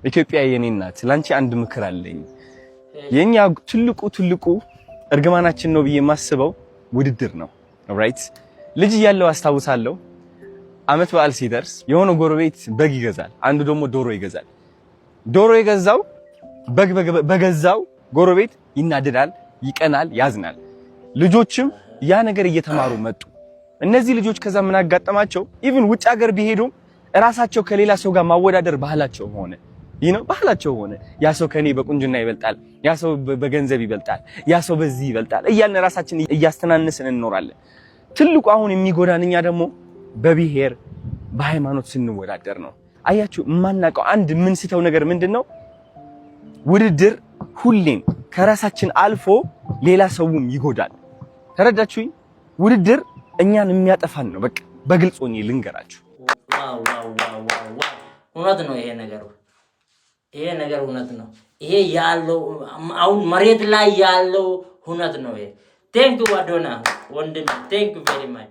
ኢትዮጵያ የኔ ናት ላንቺ አንድ ምክር አለኝ የኛ ትልቁ እርግማናችን ነው ብዬ ማስበው ውድድር ነው ኦልራይት ልጅ ያለው አስተዋውሳለሁ አመት በዓል ሲደርስ የሆነ ጎረቤት በግ ይገዛል አንዱ ደግሞ ዶሮ ይገዛል ዶሮ የገዛው በገዛው ጎረቤት ይናደዳል ይቀናል ያዝናል ልጆችም ያ ነገር እየተማሩ መጡ እነዚህ ልጆች ከዛ ምን አጋጠማቸው ኢቭን ውጭ ሀገር ቢሄዱም ራሳቸው ከሌላ ሰው ጋር ማወዳደር ባህላቸው ሆነ ባህላቸው ሆነ ያ ሰው ከኔ በቁንጅና ይበልጣል ያ ሰው በገንዘብ ይበልጣል ያ ሰው በዚህ ይበልጣል እያልን ራሳችን እያስተናነስን እንኖራለን ትልቁ አሁን የሚጎዳንኛ ደግሞ በብሔር በሃይማኖት ስንወዳደር ነው አያችሁ ማናቀው አንድ ምን ስተው ነገር ምንድነው ውድድር ሁሌም ከራሳችን አልፎ ሌላ ሰውም ይጎዳል ተረዳችሁኝ ውድድር እኛን የሚያጠፋን ነው በቃ በግልጽ ሆኜ ልንገራችሁ ዋው እውነት ነው ይሄ ነገር እውነት ነው ይሄ ያለው አሁን መሬት ላይ ያለው እውነት ነው ይሄ ቴንክ ዩ አዶና ወንድም ቴንክ ዩ ቬሪ ማች